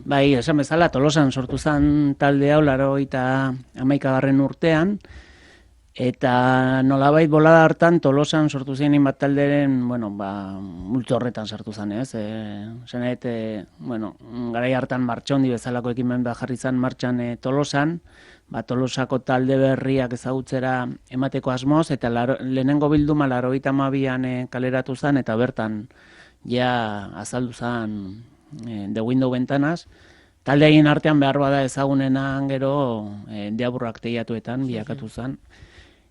Bai, esan bezala, Tolosan sortu zen talde hau 91. urtean, eta nolabait bolada hartan Tolosan sortu zen bat talderen, multzo horretan sartu zen, ez? Garai hartan Martxondi bezalako ekimen bat jarri zen martxan Tolosan, Tolosako talde berriak ezagutzera emateko asmoz, eta lehenengo bilduma 92an kaleratu zen, eta bertan ja azaldu zen The Window Ventanas. Talde egin artean behar bada ezagunenan gero Deaburrak teiatuetan bilakatu zen.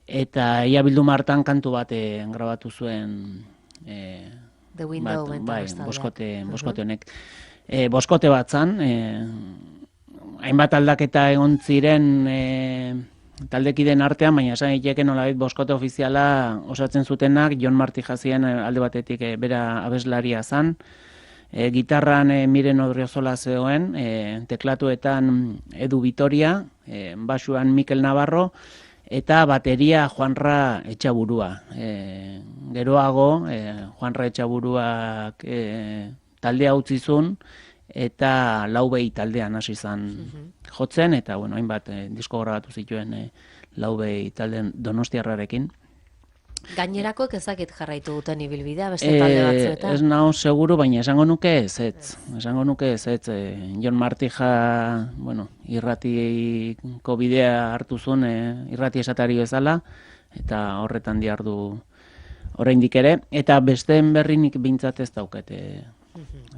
Eta ia bilduma hartan kantu bat grabatu zuen The Window Ventanas taldeak. Boskote honek. Boskote bat zen, hainbat aldaketa egon ziren taldekideen artean, baina esan daiteke nolabait boskote ofiziala osatzen zutenak Jon Marti Jazien alde batetik bera abeslaria zen, gitarran Miren Odriozola zegoen, teklatuetan Edu Vitoria, basuan Mikel Navarro, eta bateria Juanra Etxaburua. Geroago, Juanra Etxaburuak taldea utzi zuen, eta Laubei taldean hasi zen jotzen, eta hainbat disko grabatu zituen Laubei taldean donostiarrarekin. Gainerako ezakit jarraitu duten ibilbidea beste talde batzuetan? Ez nao seguru, baina esango nuke ez. Jon Martija, irratiko bidea hartu zuen, irrati esatari bezala, eta horretan diardu oraindik ere, eta besteen berrinik bintzat ez daukete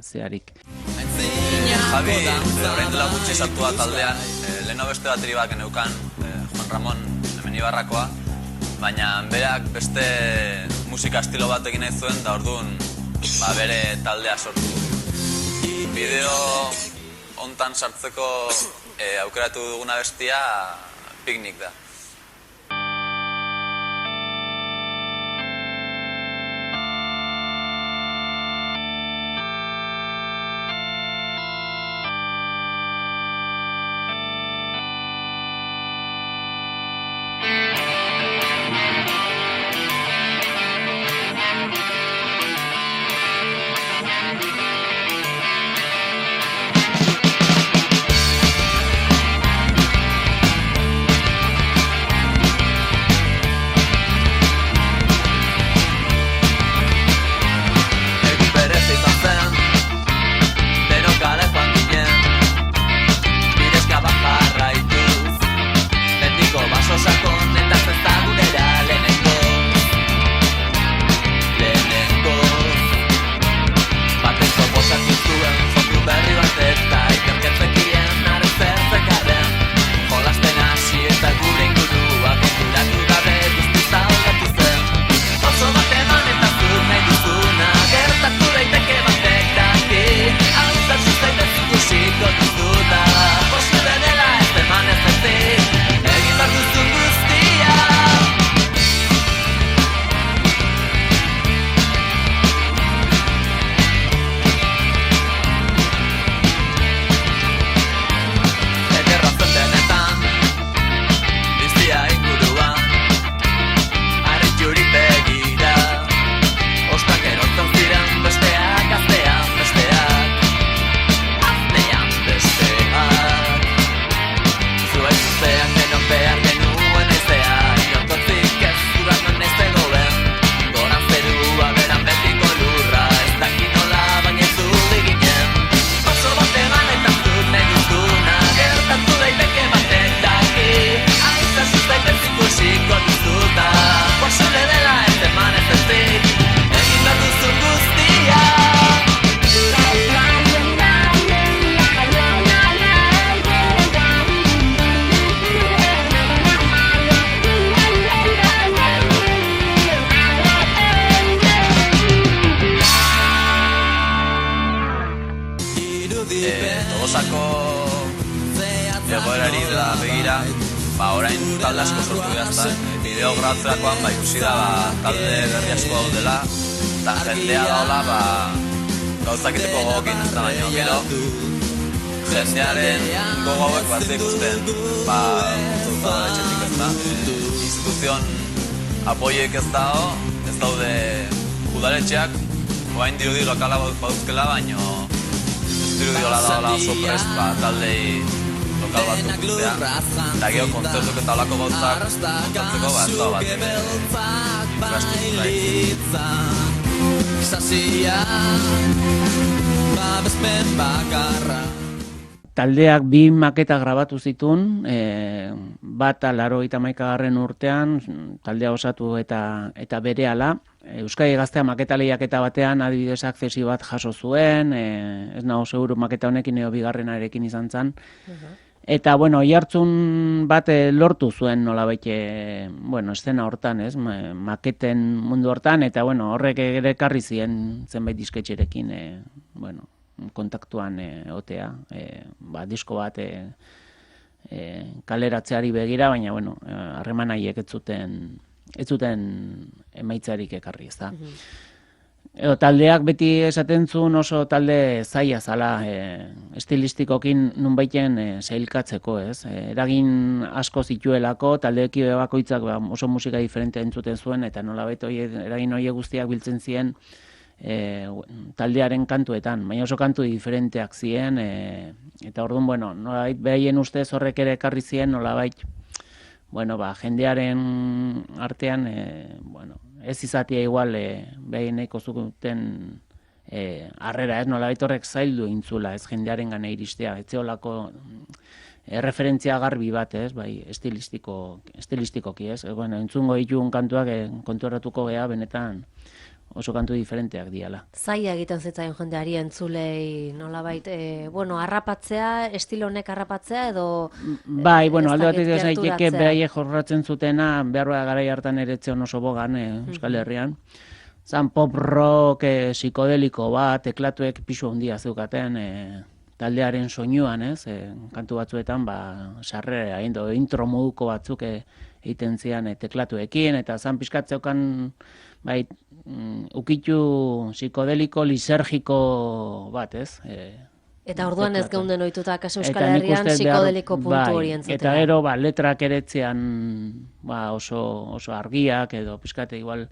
zeharik. Javi, orain dela gutxi sartu da taldean, leheno beste bateri bat geneukan, Juan Ramon hemen Ibarrakoa, baina berak beste musika estilo bat egin nahi zuen, da orduan bere taldea sortu. Bideo hontan sartzeko aukeratu duguna bestia Picnic da. Tolosako egoerari dela begira, orain talde asko sortu behazta. Bideo grabatzerakoan ikusi da talde berri asko daudela, eta jendea daola gauzaketeko gogokin ez da baino, gero jendearen gogo hauek bat ikusten zautu etxetik ez da. Instituzion apoiek ez daude udaletxeak, oain dirudi lokala baduzkela, baino zirudiola daola oso prest, taldei lokal batzuk ustea. Eta gero kontzertuk eta olako gauzak montatzeko, ez da bat infrastruktura. Taldeak 2 maketa grabatu zituen, bat 81. urtean, taldea osatu eta berehala. Euskadi Gaztea maketa lehiaketa batean adibidez akzesi bat jaso zuen, ez nago seguru maketa honekin edo bigarrenarekin izan zen. Eta, oihartzun bat lortu zuen nolabait, eszena hortan, ez, maketen mundu hortan, eta, horrek ere ekarri zien zenbait disketxerekin, kontaktuan otea, disko bat kaleratzeari begira, baina, harreman haiek ez zuten emaitzarik ekarri, ez da. Taldeak beti esaten zuen oso talde zaila zala, estilistikokin nunbaiten sailkatzeko, ez. Eragin asko zituelako, taldeekide bakoitzak oso musika diferente entzuten zuen, eta nolabait eragin horiek guztiak biltzen ziren taldearen kantuetan, baina oso kantu diferenteak ziren, eta orduan, nolabait behaien ustez horrek ere ekarri ziren, nolabait, jendearen artean, ez izatea igual behaien nahiko zuten harrera, ez, nolabait horrek zaildu intzula, ez jendearen gana iristea, ez zeolako referentzia garbi bat, ez, bai, estilistikoki, ez, entzungo dituen kantuak kontueratuko gea benetan oso kantu diferenteak diala. Zaila egiten zitzaion jendeari entzulei nolabait, harrapatzea, estilo honek harrapatzea edo... Bai, alde batetik ez daiteke beraiek jorratzen zutena, behar garai hartan eretzeon oso bogan Euskal Herrian. Zan pop rock psikodeliko bat, teklatuek pisu handia zeukaten taldearen soinuan, ez, kantu batzuetan, sarrera, intro moduko batzuk egiten zian teklatuekin, eta zan pizkatzeukan, bai, ukitu psikodeliko, lisergiko bat, ez? Eta orduan ez geunden ohituta kasu Euskal Herrian psikodeliko puntu hori entzutera. Eta gero, letrak eretzean oso argiak, edo pizkate igual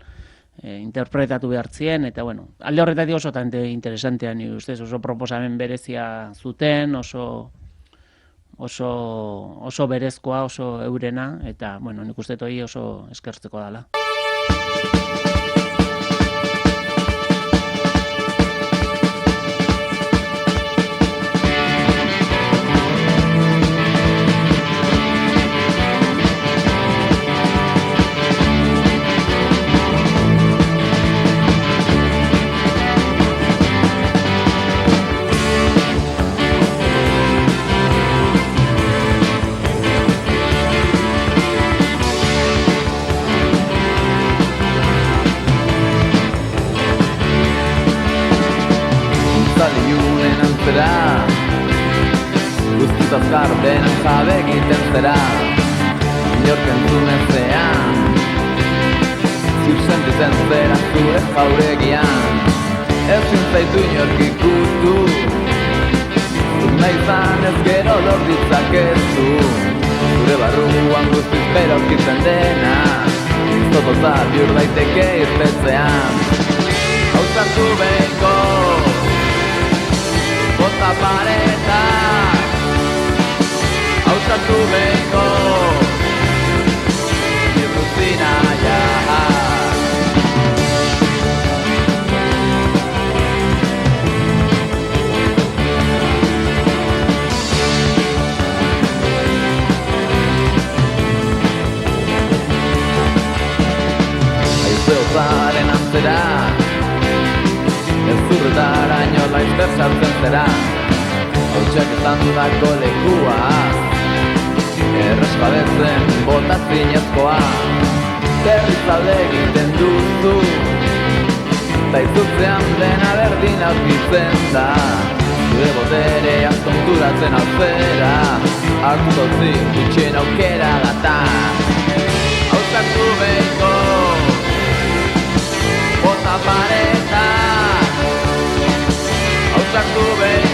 interpretatu behartzien, eta alde horretatik oso interesantean, nire ustez, oso proposamen berezia zuten, oso berezkoa, oso eurena, eta, nik uste hori oso eskertzeko dela. Guztitazkar denen jabe egiten zera inork entzunetzean ziur sentitzen zera zure jauregian ezin zaitu inork ikutu zuk nahi zan ez gero lor ditzakezu zure barruan guztiz bero aurkitzen dena zotoza bihur daiteke irtetzean hausartu behinko bota pareta hausartu behinko irruzina Aizeozaren antzera ez zurretara inola izter sartzen zera hautsak izan dudako lekua errespadetzen botazinezkoa berriz alde egiten duzu ta izutzean dena berdin aurkitzen da zure boterea konturatzen aurrera hartu dotzi gutxien aukera gata hausartu behinko bota pareta hausartu behinko